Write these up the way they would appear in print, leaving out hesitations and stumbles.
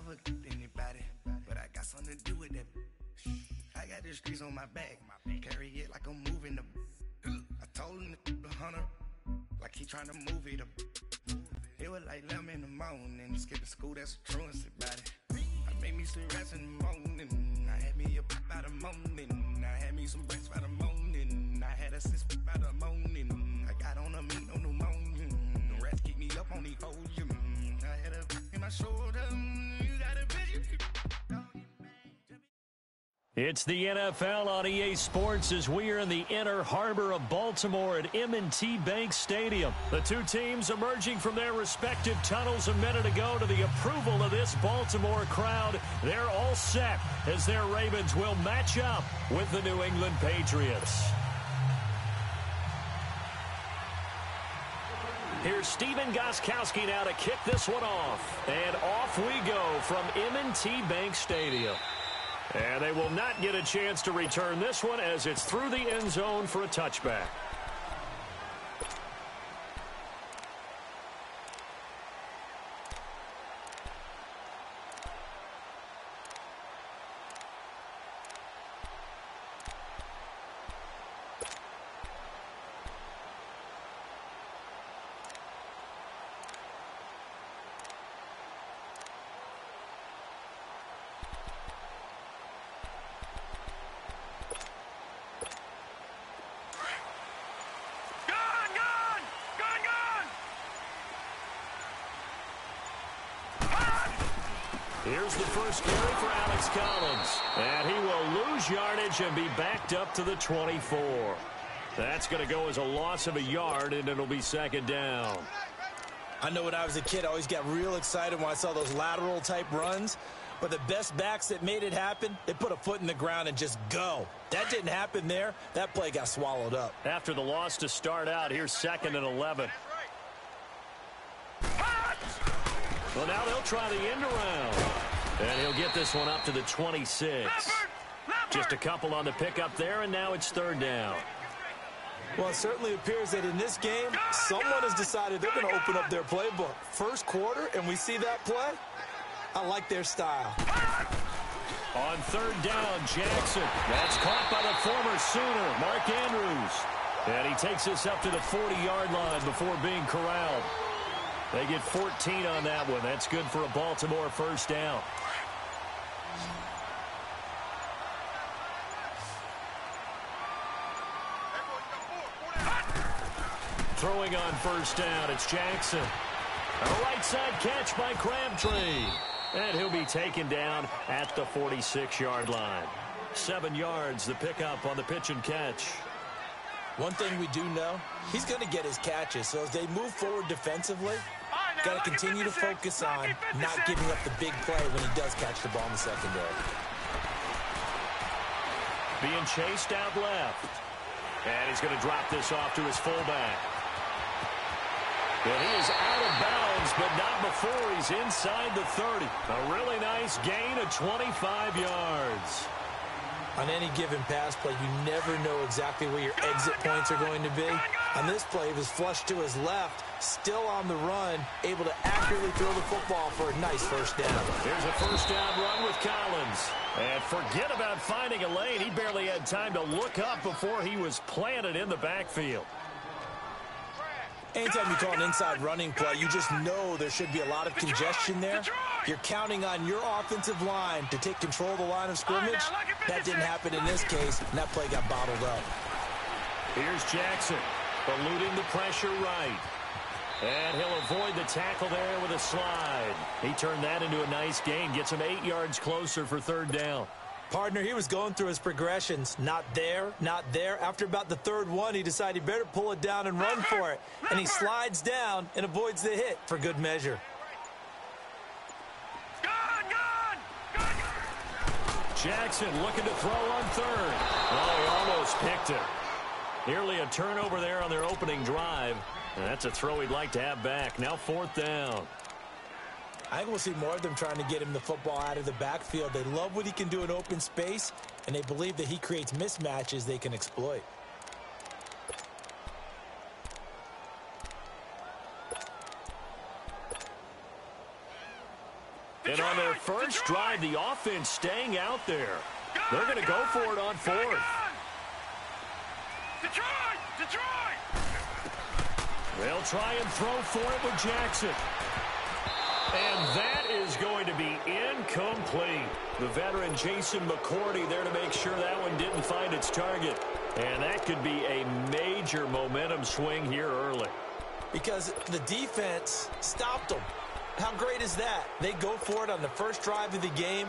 never anybody, but I got something to do with that. I got the streets on my back, carry it like I'm moving the. I told him the hunter, like he trying to move it up. It was like 11 in the morning, skipping school, that's a truancy about it. I made me some rest in the morning, I had me a pop by the morning, I had me some breaks by the morning, I had a sis by the morning, I got on a meat on the morning, the rats keep me up on the ocean, I had a in my shoulder, you got a vision. It's the NFL on EA Sports as we are in the inner harbor of Baltimore at M&T Bank Stadium. The two teams emerging from their respective tunnels a minute ago to the approval of this Baltimore crowd. They're all set as their Ravens will match up with the New England Patriots. Here's Stephen Gostkowski now to kick this one off. And off we go from M&T Bank Stadium. And they will not get a chance to return this one as it's through the end zone for a touchback. Here's the first carry for Alex Collins. And he will lose yardage and be backed up to the 24. That's going to go as a loss of a yard, and it'll be second down. I know when I was a kid, I always got real excited when I saw those lateral-type runs. But the best backs that made it happen, they put a foot in the ground and just go. That didn't happen there. That play got swallowed up. After the loss to start out, here's 2nd and 11. Well, now they'll try the end around. And he'll get this one up to the 26. Just a couple on the pickup there, and now it's 3rd down. Well, it certainly appears that in this game, someone has decided they're going to open up their playbook. First quarter, and we see that play. I like their style. On 3rd down, Jackson. That's caught by the former Sooner, Mark Andrews. And he takes this up to the 40-yard line before being corralled. They get 14 on that one. That's good for a Baltimore first down. Throwing on first down, it's Jackson. A right side catch by Crabtree. And he'll be taken down at the 46-yard line. 7 yards, the pickup on the pitch and catch. One thing we do know, he's going to get his catches. So as they move forward defensively, got to continue to focus on not giving up the big play when he does catch the ball in the secondary. Being chased out left. And he's going to drop this off to his fullback. And he is out of bounds, but not before he's inside the 30. A really nice gain of 25 yards. On any given pass play, you never know exactly where your exit points are going to be. On this play, he was flushed to his left, still on the run, able to accurately throw the football for a nice first down. Here's a first down run with Collins. And forget about finding a lane. He barely had time to look up before he was planted in the backfield. Anytime you call an inside running play, you just know there should be a lot of congestion there. You're counting on your offensive line to take control of the line of scrimmage. That didn't happen in this case, and that play got bottled up. Here's Jackson, eluding the pressure right. And he'll avoid the tackle there with a slide. He turned that into a nice gain, gets him 8 yards closer for 3rd down. Partner, he was going through his progressions. Not there, not there. After about the 3rd one, he decided he better pull it down and run for it. And he slides down and avoids the hit for good measure. Jackson looking to throw on 3rd. Oh, he almost picked it. Nearly a turnover there on their opening drive. And that's a throw he'd like to have back. Now 4th down. I think we'll see more of them trying to get him the football out of the backfield. They love what he can do in open space, and they believe that he creates mismatches they can exploit. And on their first drive, the offense staying out there. They're going to go for it on fourth. Detroit! They'll try and throw for it with Jackson. And that is going to be incomplete. The veteran Jason McCourty there to make sure that one didn't find its target. And that could be a major momentum swing here early. Because the defense stopped them. How great is that? They go for it on the first drive of the game.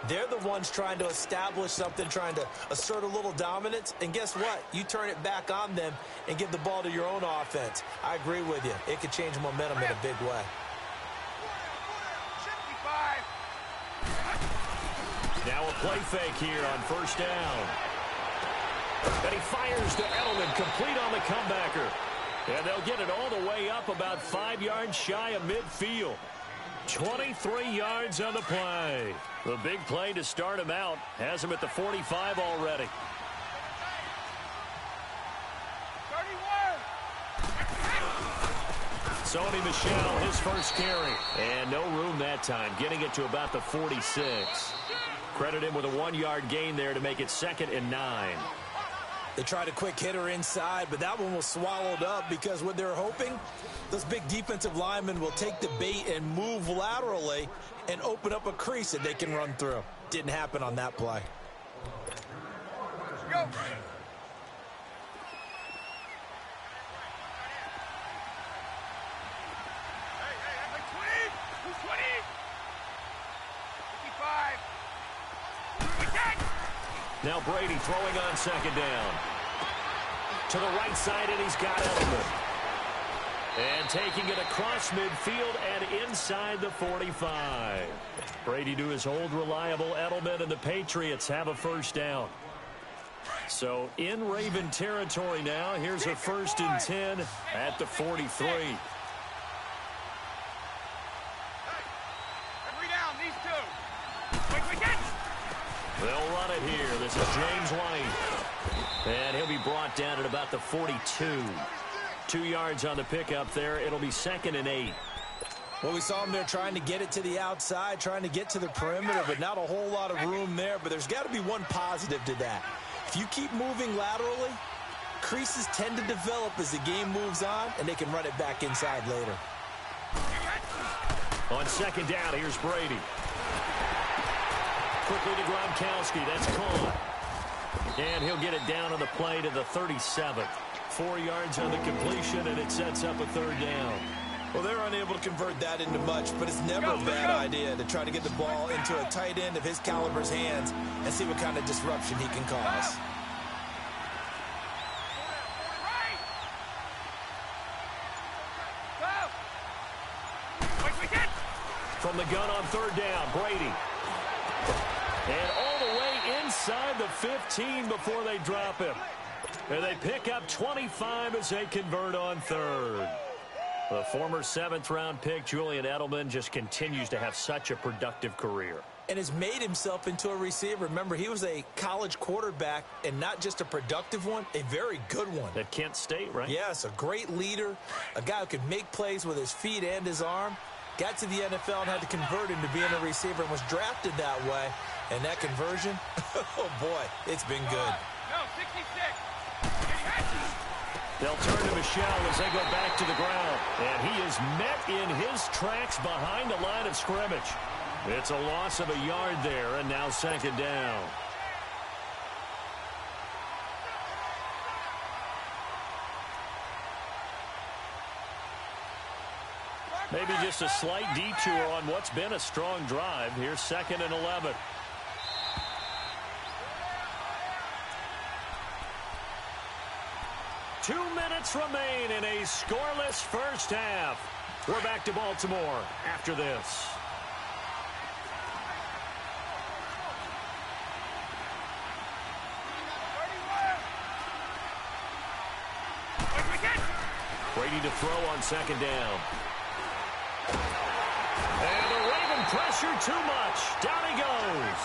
They're the ones trying to establish something, trying to assert a little dominance. And guess what? You turn it back on them and give the ball to your own offense. I agree with you. It could change momentum in a big way. Now a play fake here on first down. And he fires to Edelman, complete on the comebacker. And they'll get it all the way up about 5 yards shy of midfield. 23 yards on the play. The big play to start him out has him at the 45 already. 31. Sony Michel, his first carry. And no room that time, getting it to about the 46. Credit him with a 1-yard gain there to make it 2nd and 9. They tried a quick hitter inside, but that one was swallowed up because what they're hoping, those big defensive linemen will take the bait and move laterally and open up a crease that they can run through. Didn't happen on that play. Let's go. Now Brady throwing on second down. To the right side, and he's got Edelman. And taking it across midfield and inside the 45. Brady to his old reliable Edelman, and the Patriots have a first down. So in Raven territory now. Here's a 1st and 10 at the 43. They'll run it here. This is James White. And he'll be brought down at about the 42. 2 yards on the pickup there. It'll be 2nd and 8. Well, we saw him there trying to get it to the outside, trying to get to the perimeter, but not a whole lot of room there. But there's got to be one positive to that. If you keep moving laterally, creases tend to develop as the game moves on, and they can run it back inside later. On second down, here's Brady. Quickly to Gronkowski. That's caught. And he'll get it down on the play to the 37. 4 yards on the completion, and it sets up a 3rd down. Well, they're unable to convert that into much, but it's never a bad idea to try to get the ball into a tight end of his caliber's hands and see what kind of disruption he can cause. From the gun on 3rd down, Brady. And all the way inside the 15 before they drop him. And they pick up 25 as they convert on 3rd. The former 7th-round pick, Julian Edelman, just continues to have such a productive career. And has made himself into a receiver. Remember, he was a college quarterback, and not just a productive one, a very good one. At Kent State, right? Yes, a great leader, a guy who could make plays with his feet and his arm. Got to the NFL and had to convert into being a receiver and was drafted that way. And that conversion, oh boy, it's been good. No, 66. They'll turn to Michel as they go back to the ground. And he is met in his tracks behind the line of scrimmage. It's a loss of a yard there, and now 2nd down. Maybe just a slight detour on what's been a strong drive. Here's 2nd and 11. Two minutes remain in a scoreless first half. We're back to Baltimore after this. Brady to throw on 2nd down. And the Raven pressure too much. Down he goes.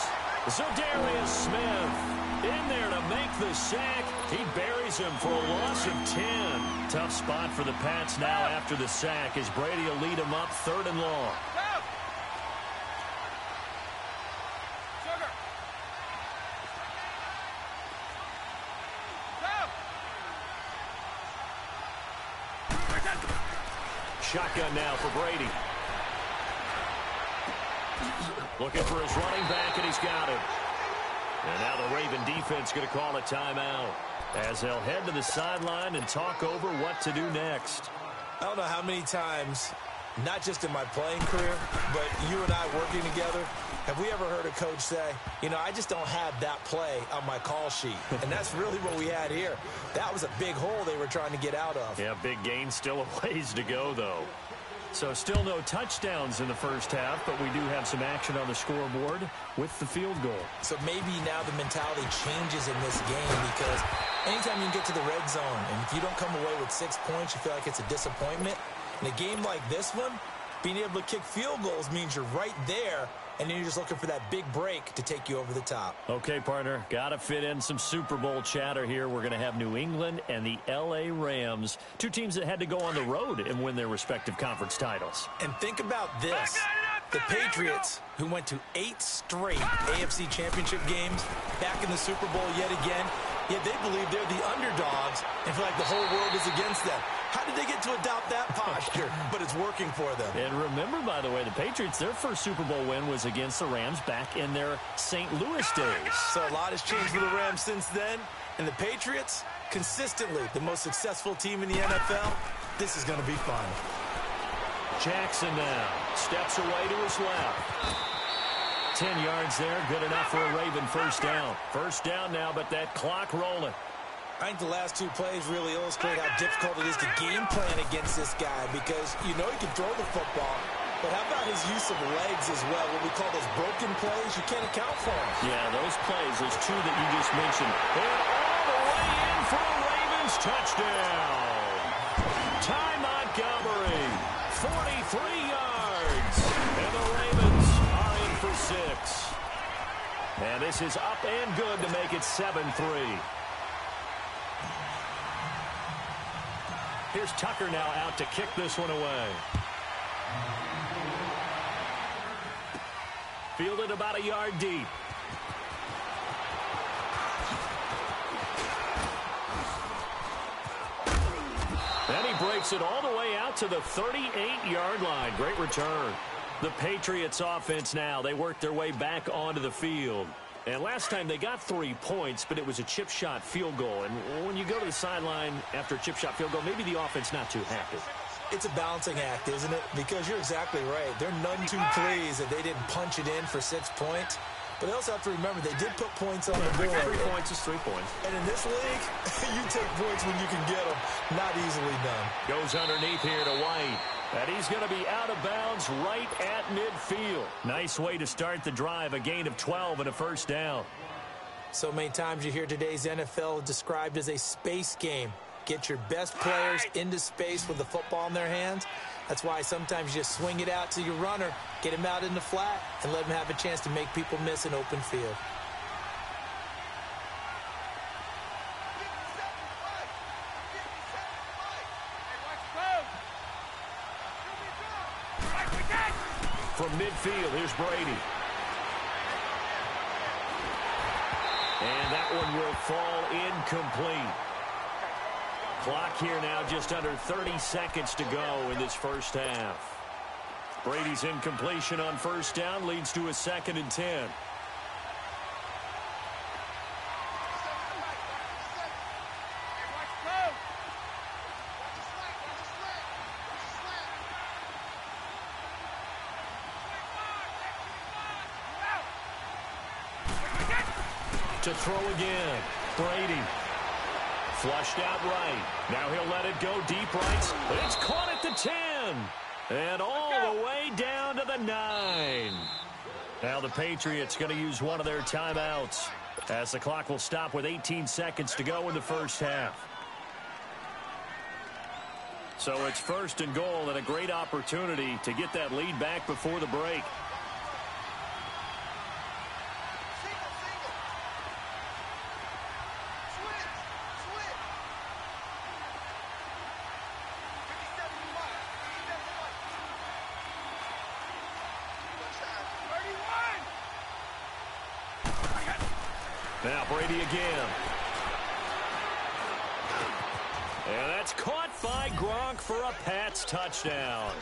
Za'Darius Smith in there to make the sack. He buries him for a loss of 10. Tough spot for the Pats now after the sack as Brady will lead him up 3rd and long. shotgun now for Brady. Looking for his running back, and he's got him. And now the Raven defense going to call a timeout as they'll head to the sideline and talk over what to do next. I don't know how many times, not just in my playing career, but you and I working together, have we ever heard a coach say, I just don't have that play on my call sheet. And that's really what we had here. That was a big hole they were trying to get out of. Yeah, big gain, still a ways to go, though. So still no touchdowns in the first half, but we do have some action on the scoreboard with the field goal. So maybe now the mentality changes in this game, because anytime you can get to the red zone, and if you don't come away with 6 points, you feel like it's a disappointment. In a game like this one, being able to kick field goals means you're right there, and then you're just looking for that big break to take you over the top. Okay, partner, got to fit in some Super Bowl chatter here. We're going to have New England and the L.A. Rams, two teams that had to go on the road and win their respective conference titles. And think about this. The Patriots, who went to 8 straight AFC championship games, back in the Super Bowl yet again, yet they believe they're the underdogs and feel like the whole world is against them. How did they get to adopt that posture? But it's working for them. And remember, by the way, the Patriots, their first Super Bowl win was against the Rams back in their St. Louis days. So a lot has changed for the Rams since then. And the Patriots, consistently the most successful team in the NFL. This is going to be fun. Jackson now steps away to his left. 10 yards there, good enough for a Raven first down. First down now, but that clock rolling. I think the last 2 plays really illustrate how difficult it is to game plan against this guy, because he can throw the football, but how about his use of legs as well? What we call those broken plays, you can't account for them. Yeah, those plays, those 2 that you just mentioned, and all the way in for a Ravens touchdown. Ty Montgomery, 43 yards, and the Ravens are in for 6. And this is up and good to make it 7-3. Here's Tucker now out to kick this one away. Fielded about a yard deep. Then he breaks it all the way out to the 38-yard line. Great return. The Patriots offense now, they work their way back onto the field. And last time they got 3 points, but it was a chip shot field goal. And when you go to the sideline after a chip shot field goal, maybe the offense not too happy. It's a balancing act, isn't it? Because you're exactly right. They're none too pleased that they didn't punch it in for 6 points. But they also have to remember they did put points on the board. 3 points is 3 points. And in this league, you take points when you can get them. Not easily done. Goes underneath here to White. And he's going to be out of bounds right at midfield. Nice way to start the drive. A gain of 12 and a first down. So many times you hear today's NFL described as a space game. Get your best players into space with the football in their hands. That's why sometimes you just swing it out to your runner, get him out in the flat, and let him have a chance to make people miss an open field. From midfield, here's Brady. And that one will fall incomplete. Clock here now just under 30 seconds to go in this first half. Brady's incompletion on first down leads to a 2nd and 10. To throw again. Brady. Flushed out right. Now he'll let it go deep right. It's caught at the 10. And all the way down to the 9. Now the Patriots going to use one of their timeouts as the clock will stop with 18 seconds to go in the first half. So it's 1st and goal and a great opportunity to get that lead back before the break. Now Brady again. And that's caught by Gronk for a Pats touchdown.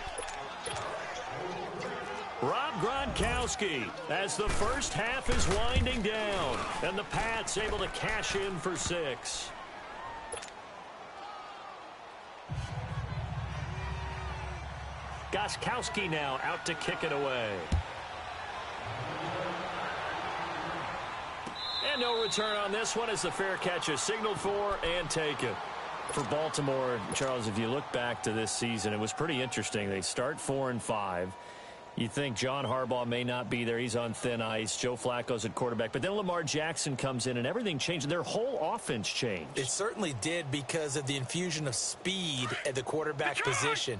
Rob Gronkowski as the first half is winding down. And the Pats able to cash in for 6. Gostkowski now out to kick it away. And no return on this one as the fair catch is signaled for and taken. For Baltimore, Charles, if you look back to this season, it was pretty interesting. They start 4-5. You think John Harbaugh may not be there. He's on thin ice. Joe Flacco's at quarterback. But then Lamar Jackson comes in, and everything changed. Their whole offense changed. It certainly did because of the infusion of speed at the quarterback position.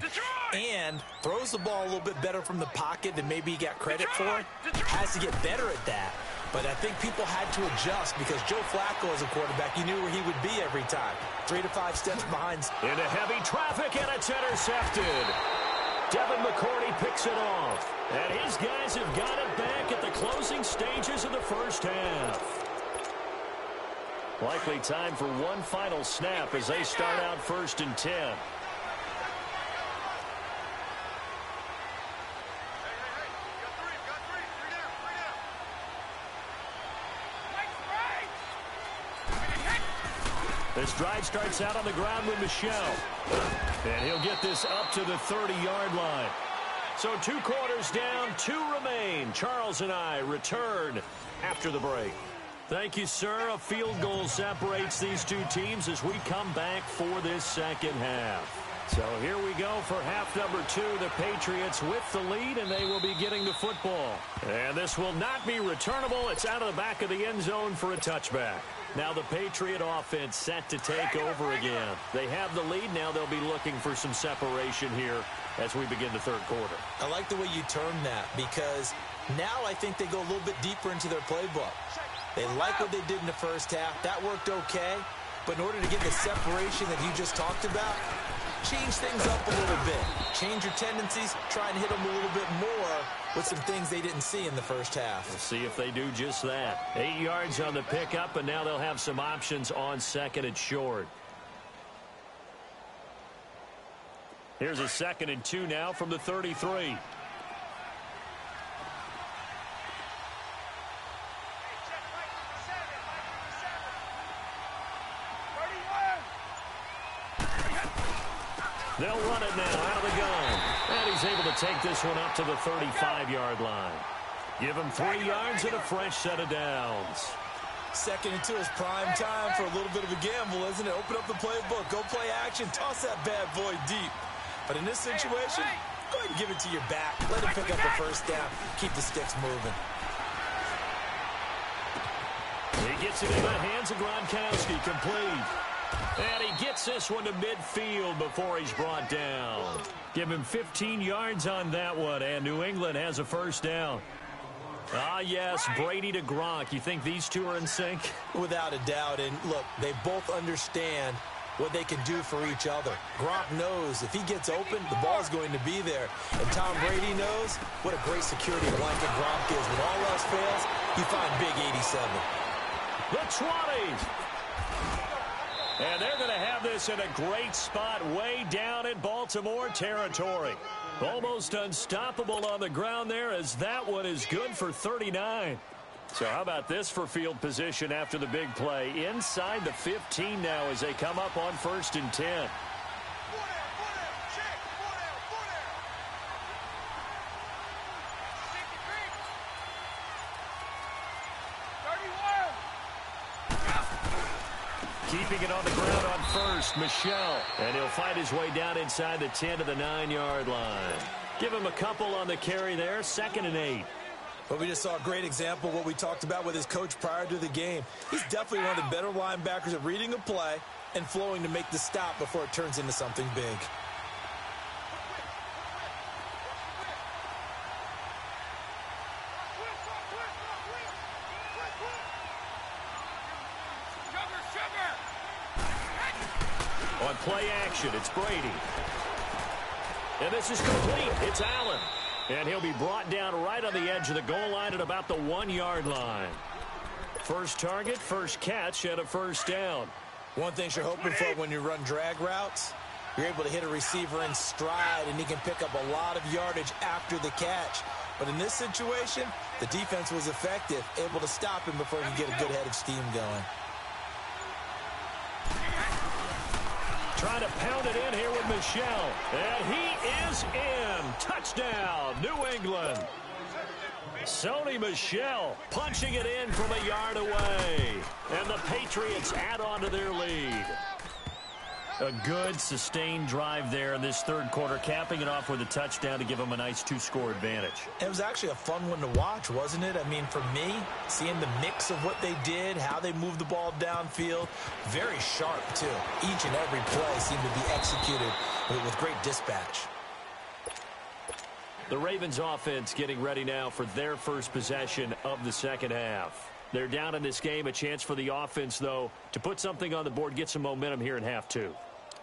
And throws the ball a little bit better from the pocket than maybe he got credit for. Has to get better at that. But I think people had to adjust because Joe Flacco as a quarterback, you knew where he would be every time. 3 to 5 steps behind. Into heavy traffic, and it's intercepted. Devin McCourty picks it off. And his guys have got it back at the closing stages of the first half. Likely time for one final snap as they start out 1st and 10. This drive starts out on the ground with Michel. And he'll get this up to the 30-yard line. So 2 quarters down, 2 remain. Charles and I return after the break. Thank you, sir. A field goal separates these 2 teams as we come back for this second half. So here we go for half number 2. The Patriots with the lead, and they will be getting the football. And this will not be returnable. It's out of the back of the end zone for a touchback. Now the Patriot offense set to take over again. They have the lead. Now they'll be looking for some separation here as we begin the third quarter. I like the way you termed that because now I think they go a little bit deeper into their playbook. They like what they did in the first half. That worked okay. But in order to get the separation that you just talked about, change things up a little bit. Change your tendencies. Try and hit them a little bit more with some things they didn't see in the first half. We'll see if they do just that. 8 yards on the pickup, and now they'll have some options on 2nd and short. Here's a 2nd and 2 now from the 33. They'll run it now out of the gun. And he's able to take this one up to the 35-yard line. Give him 3 yards and a fresh set of downs. 2nd and 2 is prime time for a little bit of a gamble, isn't it? Open up the playbook. Go play action. Toss that bad boy deep. But in this situation, go ahead and give it to your back. Let him pick up the first down. Keep the sticks moving. He gets it in the hands of Gronkowski, complete. And he gets this one to midfield before he's brought down. Give him 15 yards on that one, and New England has a first down. Ah, yes, Brady to Gronk. You think these two are in sync? Without a doubt. And look, they both understand what they can do for each other. Gronk knows if he gets open, the ball's going to be there. And Tom Brady knows what a great security blanket Gronk is. When all else fails, you find Big 87. The 20s. And they're going to have this in a great spot way down in Baltimore territory. Almost unstoppable on the ground there as that one is good for 39. So how about this for field position after the big play? Inside the 15 now as they come up on 1st and 10. Keeping it on the ground on 1st, Michel. And he'll fight his way down inside the 10 to the 9-yard line. Give him a couple on the carry there, 2nd and 8. But we just saw a great example of what we talked about with his coach prior to the game. He's definitely one of the better linebackers at reading a play and flowing to make the stop before it turns into something big. On play action, it's Brady. And this is complete. It's Allen. And he'll be brought down right on the edge of the goal line at about the 1-yard line. First target, first catch, and a first down. One thing you're hoping for when you run drag routes, you're able to hit a receiver in stride, and he can pick up a lot of yardage after the catch. But in this situation, the defense was effective, able to stop him before he could get a good head of steam going. Trying to pound it in here with Michel. And he is in. Touchdown, New England. Sony Michel punching it in from a yard away. And the Patriots add on to their lead. A good, sustained drive there in this third quarter, capping it off with a touchdown to give them a nice two-score advantage. It was actually a fun one to watch, wasn't it? I mean, for me, seeing the mix of what they did, how they moved the ball downfield, very sharp, too. Each and every play seemed to be executed with great dispatch. The Ravens offense getting ready now for their first possession of the second half. They're down in this game. A chance for the offense, though, to put something on the board, get some momentum here in half two.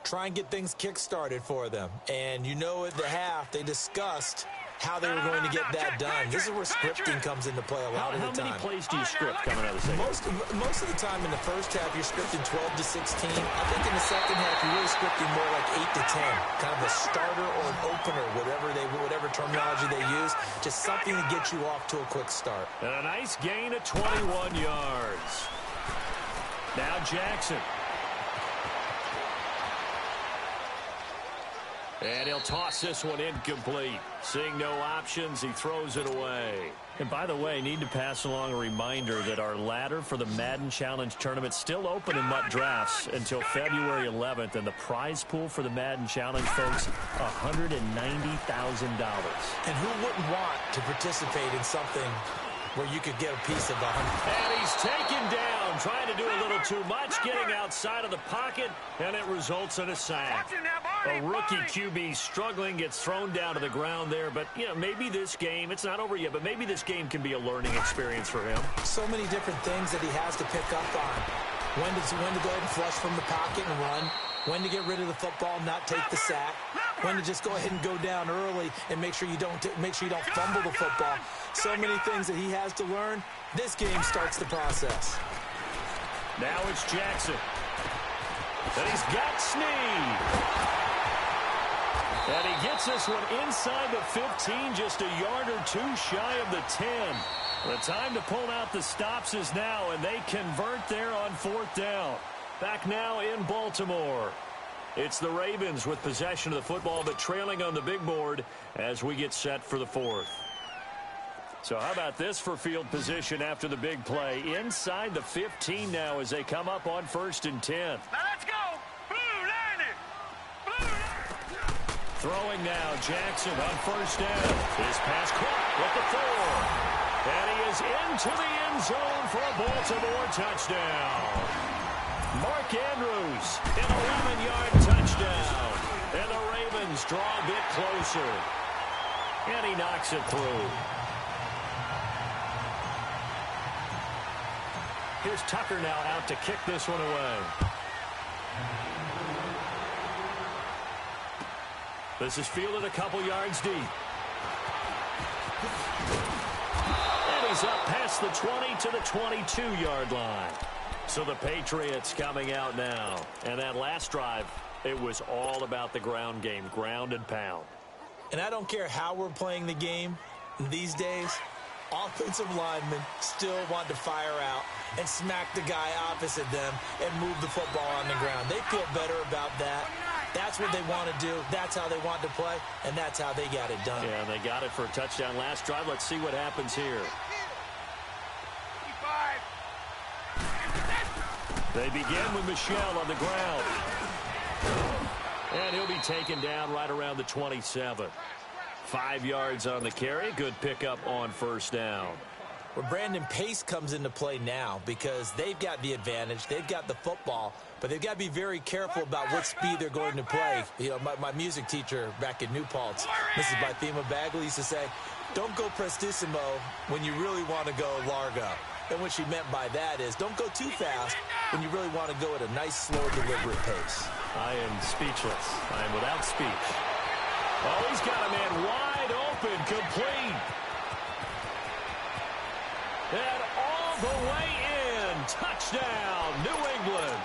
Try and get things kick-started for them. And you know at the half, they discussed how they were going to get that done. This is where scripting comes into play a lot of the time. How many plays do you script coming out of the second? Most of the time in the first half, you're scripting 12 to 16. I think in the second half, you're really scripting more like 8 to 10. Kind of a starter or an opener, whatever terminology they use. Just something to get you off to a quick start. And a nice gain of 21 yards. Now Jackson. And he'll toss this one incomplete. Seeing no options, he throws it away. And by the way, need to pass along a reminder that our ladder for the Madden Challenge tournament is still open in Mutt Drafts until February 11th. And the prize pool for the Madden Challenge, folks, $190,000. And who wouldn't want to participate in something where you could get a piece of 100? And he's taken down, trying to do a little too much, getting outside of the pocket, and it results in a sack. A rookie QB struggling, gets thrown down to the ground there, but, you know, maybe this game, it's not over yet, but maybe this game can be a learning experience for him. So many different things that he has to pick up on. When to go ahead and flush from the pocket and run. When to get rid of the football, not take the sack. When to just go ahead and go down early and make sure you don't fumble the football. So many things that he has to learn. This game starts the process. Now it's Jackson. And he's got Snead. And he gets this one inside the 15, just a yard or two shy of the 10. The time to pull out the stops is now, and they convert there on fourth down. Back now in Baltimore. It's the Ravens with possession of the football, but trailing on the big board as we get set for the fourth. So how about this for field position after the big play? Inside the 15 now as they come up on 1st and 10. Now let's go. Throwing now, Jackson on 1st down. His pass caught with the 4. And he is into the end zone for a Baltimore touchdown. Mark Andrews, an 11-yard touchdown. And the Ravens draw a bit closer. And he knocks it through. Here's Tucker now out to kick this one away. This is fielded a couple yards deep. And he's up past the 20 to the 22-yard line. So the Patriots coming out now. And that last drive, it was all about the ground game, ground and pound. And I don't care how we're playing the game these days, offensive linemen still want to fire out and smack the guy opposite them and move the football on the ground. They feel better about that. That's what they want to do. That's how they want to play, and that's how they got it done. Yeah, and they got it for a touchdown last drive. Let's see what happens here. They begin with Michel on the ground. And he'll be taken down right around the 27. 5 yards on the carry. Good pickup on 1st down. Well, Brandon, pace comes into play now because they've got the advantage. They've got the football, but they've got to be very careful about what speed they're going to play. You know, my music teacher back in New Paltz, Mrs. Bythema Bagley, used to say, don't go prestissimo when you really want to go largo. And what she meant by that is don't go too fast when you really want to go at a nice, slow, deliberate pace. I am speechless. I am without speech. Oh, he's got a man wide open, complete. And all the way in. Touchdown, New England.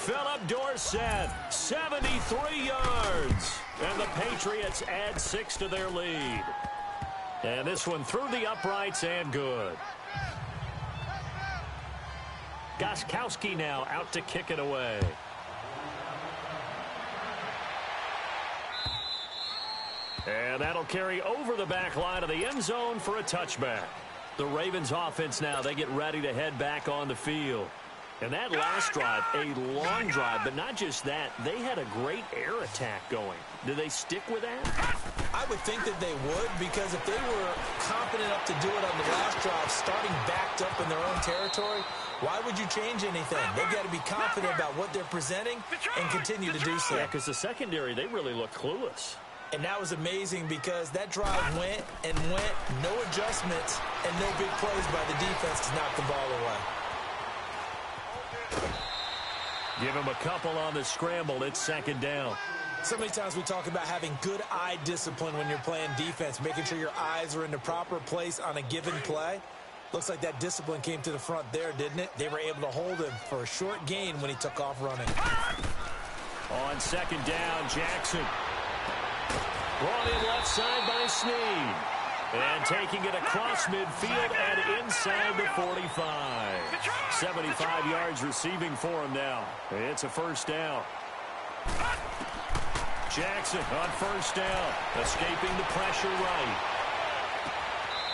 Philip Dorsett, 73 yards. And the Patriots add 6 to their lead. And this one through the uprights and good. Gostkowski now out to kick it away. And that'll carry over the back line of the end zone for a touchback. The Ravens offense now, they get ready to head back on the field. And that last drive, a long drive, but not just that, they had a great air attack going. Do they stick with that? I would think that they would, because if they were confident enough to do it on the last drive, starting backed up in their own territory, why would you change anything? They've got to be confident about what they're presenting and continue to do so. Yeah, because the secondary, they really look clueless. And that was amazing because that drive went and went, no adjustments, and no big plays by the defense to knock the ball away. Give him a couple on the scramble. It's second down. So many times we talk about having good eye discipline when you're playing defense, making sure your eyes are in the proper place on a given play. Looks like that discipline came to the front there, didn't it? They were able to hold him for a short gain when he took off running. On second down, Jackson. Brought in left side by Snead. And taking it across midfield and inside the 45. 75 yards receiving for him now. It's a first down. Jackson on first down, escaping the pressure right.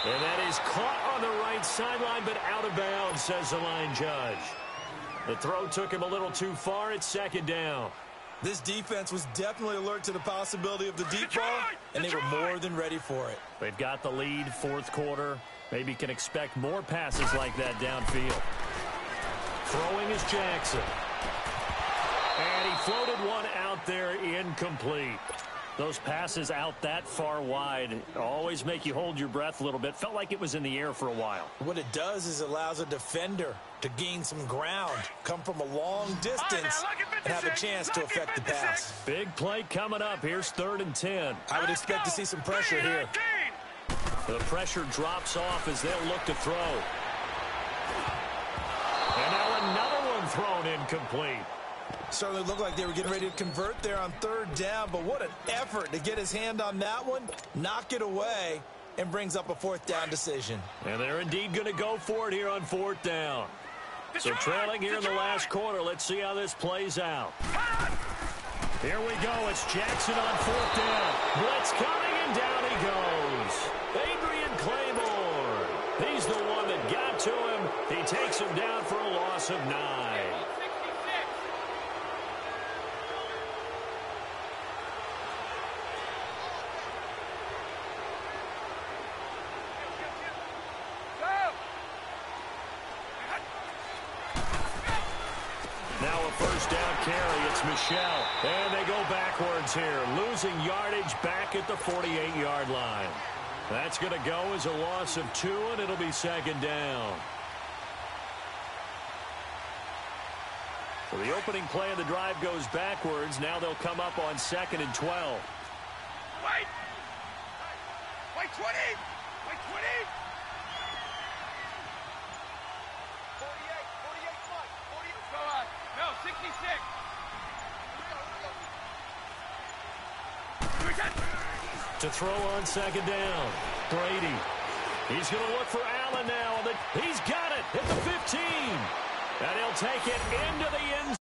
And that is caught on the right sideline, but out of bounds, says the line judge. The throw took him a little too far. It's second down. This defense was definitely alert to the possibility of the deep ball, and they were more than ready for it. They've got the lead, fourth quarter. Maybe can expect more passes like that downfield. Throwing is Jackson. And he floated one out there incomplete. Those passes out that far wide always make you hold your breath a little bit. Felt like it was in the air for a while. What it does is it allows a defender to gain some ground, come from a long distance, and have a chance to affect the pass. Big play coming up. Here's 3rd and 10. I would expect to see some pressure here. The pressure drops off as they'll look to throw. And now another one thrown incomplete. Certainly looked like they were getting ready to convert there on 3rd down, but what an effort to get his hand on that one, knock it away, and brings up a 4th down decision. And they're indeed going to go for it here on 4th down. So trailing here in the last quarter. Let's see how this plays out. Here we go. It's Jackson on 4th down. Blitz coming, and down he goes. Adrian Claiborne. He's the one that got to him. He takes him down for a loss of 9. Now a first down carry. It's Michelle. And they go backwards here. Losing yardage back at the 48-yard line. That's going to go as a loss of 2, and it'll be second down. So the opening play of the drive goes backwards. Now they'll come up on 2nd and 12. Wait! Wait, 20! Wait, 20! 66. To throw on second down. Brady. He's going to look for Allen now. He's got it at the 15. And he'll take it into the end zone.